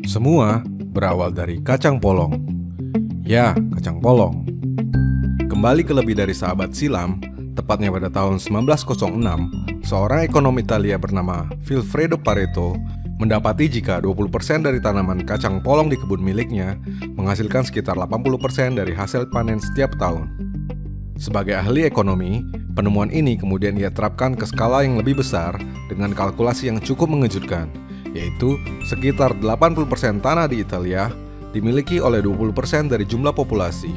Semua berawal dari kacang polong. Ya, kacang polong. Kembali ke lebih dari seabad silam, tepatnya pada tahun 1906, seorang ekonom Italia bernama Vilfredo Pareto mendapati jika 20% dari tanaman kacang polong di kebun miliknya menghasilkan sekitar 80% dari hasil panen setiap tahun. Sebagai ahli ekonomi, penemuan ini kemudian ia terapkan ke skala yang lebih besar dengan kalkulasi yang cukup mengejutkan, yaitu sekitar 80% tanah di Italia dimiliki oleh 20% dari jumlah populasi,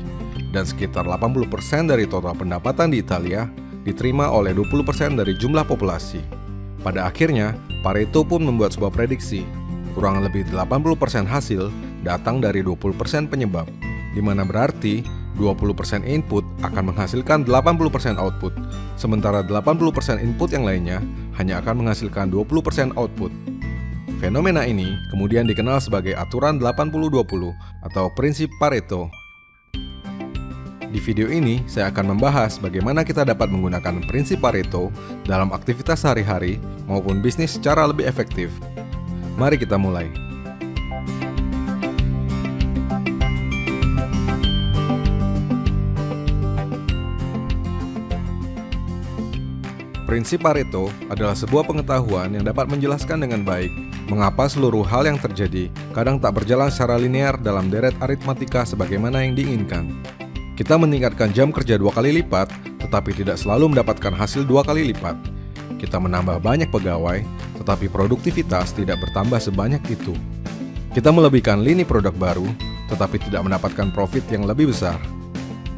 dan sekitar 80% dari total pendapatan di Italia diterima oleh 20% dari jumlah populasi. Pada akhirnya, Pareto pun membuat sebuah prediksi, kurang lebih 80% hasil datang dari 20% penyebab, di mana berarti 20% input akan menghasilkan 80% output, sementara 80% input yang lainnya hanya akan menghasilkan 20% output. Fenomena ini kemudian dikenal sebagai aturan 80-20 atau prinsip Pareto. Di video ini, saya akan membahas bagaimana kita dapat menggunakan prinsip Pareto dalam aktivitas sehari-hari maupun bisnis secara lebih efektif. Mari kita mulai. Prinsip Pareto adalah sebuah pengetahuan yang dapat menjelaskan dengan baik mengapa seluruh hal yang terjadi kadang tak berjalan secara linear dalam deret aritmatika sebagaimana yang diinginkan. Kita meningkatkan jam kerja 2 kali lipat, tetapi tidak selalu mendapatkan hasil 2 kali lipat. Kita menambah banyak pegawai, tetapi produktivitas tidak bertambah sebanyak itu. Kita melebihkan lini produk baru, tetapi tidak mendapatkan profit yang lebih besar.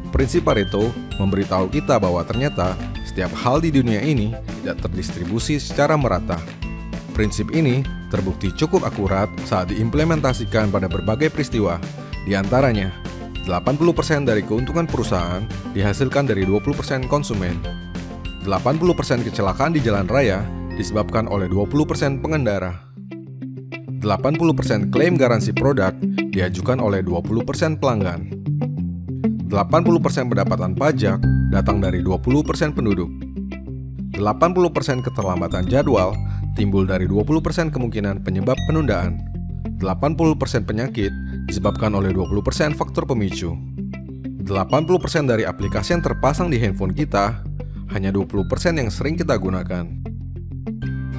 Prinsip Pareto memberitahu kita bahwa ternyata setiap hal di dunia ini tidak terdistribusi secara merata. Prinsip ini terbukti cukup akurat saat diimplementasikan pada berbagai peristiwa. Di antaranya, 80% dari keuntungan perusahaan dihasilkan dari 20% konsumen. 80% kecelakaan di jalan raya disebabkan oleh 20% pengendara. 80% klaim garansi produk diajukan oleh 20% pelanggan. 80% pendapatan pajak datang dari 20% penduduk. 80% keterlambatan jadwal timbul dari 20% kemungkinan penyebab penundaan. 80% penyakit disebabkan oleh 20% faktor pemicu. 80% dari aplikasi yang terpasang di handphone kita, hanya 20% yang sering kita gunakan.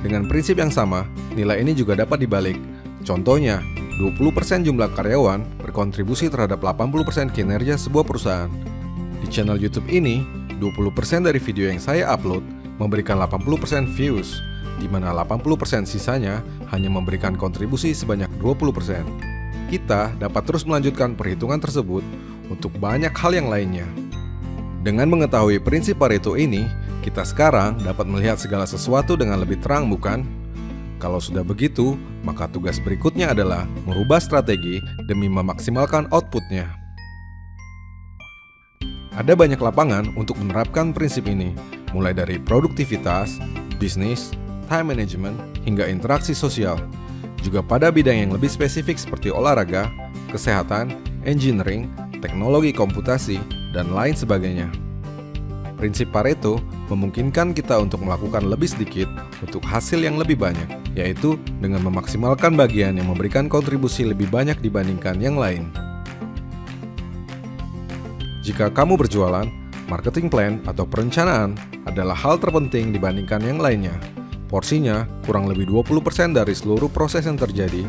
Dengan prinsip yang sama, nilai ini juga dapat dibalik. Contohnya, 20% jumlah karyawan berkontribusi terhadap 80% kinerja sebuah perusahaan. Di channel YouTube ini, 20% dari video yang saya upload memberikan 80% views, di mana 80% sisanya hanya memberikan kontribusi sebanyak 20%. Kita dapat terus melanjutkan perhitungan tersebut untuk banyak hal yang lainnya. Dengan mengetahui prinsip Pareto ini, kita sekarang dapat melihat segala sesuatu dengan lebih terang, bukan? Kalau sudah begitu, maka tugas berikutnya adalah merubah strategi demi memaksimalkan outputnya. Ada banyak lapangan untuk menerapkan prinsip ini, mulai dari produktivitas, bisnis, time management, hingga interaksi sosial. Juga pada bidang yang lebih spesifik seperti olahraga, kesehatan, engineering, teknologi komputasi, dan lain sebagainya. Prinsip Pareto memungkinkan kita untuk melakukan lebih sedikit untuk hasil yang lebih banyak, yaitu dengan memaksimalkan bagian yang memberikan kontribusi lebih banyak dibandingkan yang lain. Jika kamu berjualan, marketing plan atau perencanaan adalah hal terpenting dibandingkan yang lainnya. Porsinya kurang lebih 20% dari seluruh proses yang terjadi.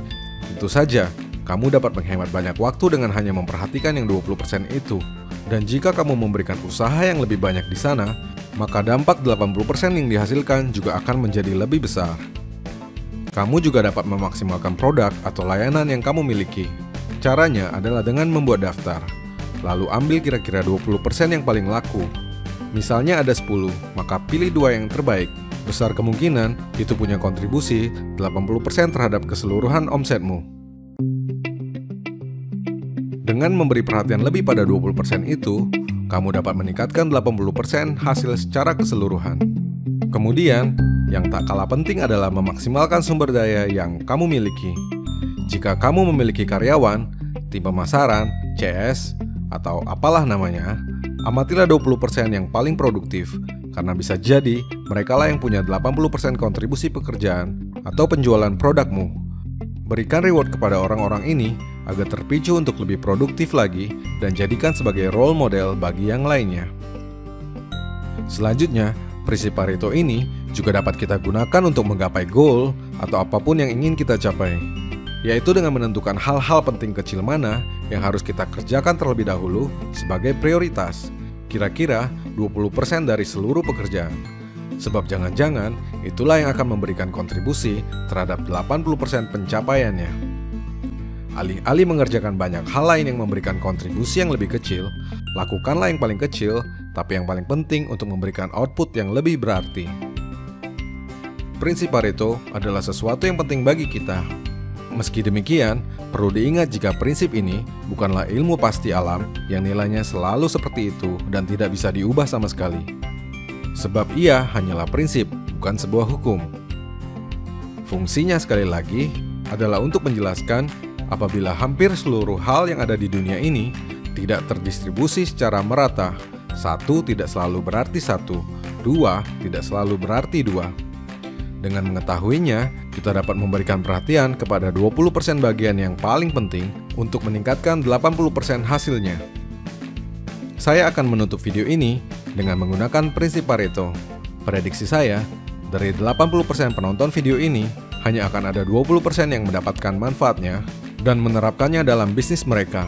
Tentu saja, kamu dapat menghemat banyak waktu dengan hanya memperhatikan yang 20% itu. Dan jika kamu memberikan usaha yang lebih banyak di sana, maka dampak 80% yang dihasilkan juga akan menjadi lebih besar. Kamu juga dapat memaksimalkan produk atau layanan yang kamu miliki. Caranya adalah dengan membuat daftar. Lalu ambil kira-kira 20% yang paling laku. Misalnya ada 10, maka pilih 2 yang terbaik. Besar kemungkinan itu punya kontribusi 80% terhadap keseluruhan omsetmu. Dengan memberi perhatian lebih pada 20% itu, kamu dapat meningkatkan 80% hasil secara keseluruhan. Kemudian, yang tak kalah penting adalah memaksimalkan sumber daya yang kamu miliki. Jika kamu memiliki karyawan, tim pemasaran, CS, atau apalah namanya, amatilah 20% yang paling produktif, karena bisa jadi merekalah yang punya 80% kontribusi pekerjaan atau penjualan produkmu. Berikan reward kepada orang-orang ini agar terpicu untuk lebih produktif lagi dan jadikan sebagai role model bagi yang lainnya. Selanjutnya, prinsip Pareto ini juga dapat kita gunakan untuk menggapai goal atau apapun yang ingin kita capai, yaitu dengan menentukan hal-hal penting kecil mana yang harus kita kerjakan terlebih dahulu sebagai prioritas, kira-kira 20% dari seluruh pekerjaan. Sebab jangan-jangan itulah yang akan memberikan kontribusi terhadap 80% pencapaiannya. Alih-alih mengerjakan banyak hal lain yang memberikan kontribusi yang lebih kecil, lakukanlah yang paling kecil, tapi yang paling penting untuk memberikan output yang lebih berarti. Prinsip Pareto adalah sesuatu yang penting bagi kita. Meski demikian, perlu diingat jika prinsip ini bukanlah ilmu pasti alam yang nilainya selalu seperti itu dan tidak bisa diubah sama sekali. Sebab ia hanyalah prinsip, bukan sebuah hukum. Fungsinya sekali lagi adalah untuk menjelaskan apabila hampir seluruh hal yang ada di dunia ini tidak terdistribusi secara merata, satu tidak selalu berarti satu, dua tidak selalu berarti dua. Dengan mengetahuinya, kita dapat memberikan perhatian kepada 20% bagian yang paling penting untuk meningkatkan 80% hasilnya. Saya akan menutup video ini dengan menggunakan prinsip Pareto. Prediksi saya, dari 80% penonton video ini, hanya akan ada 20% yang mendapatkan manfaatnya dan menerapkannya dalam bisnis mereka.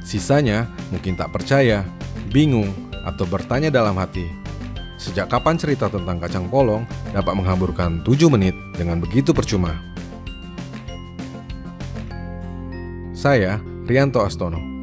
Sisanya mungkin tak percaya, bingung, atau bertanya dalam hati. Sejak kapan cerita tentang kacang polong dapat menghamburkan 7 menit dengan begitu percuma? Saya, Rianto Astono.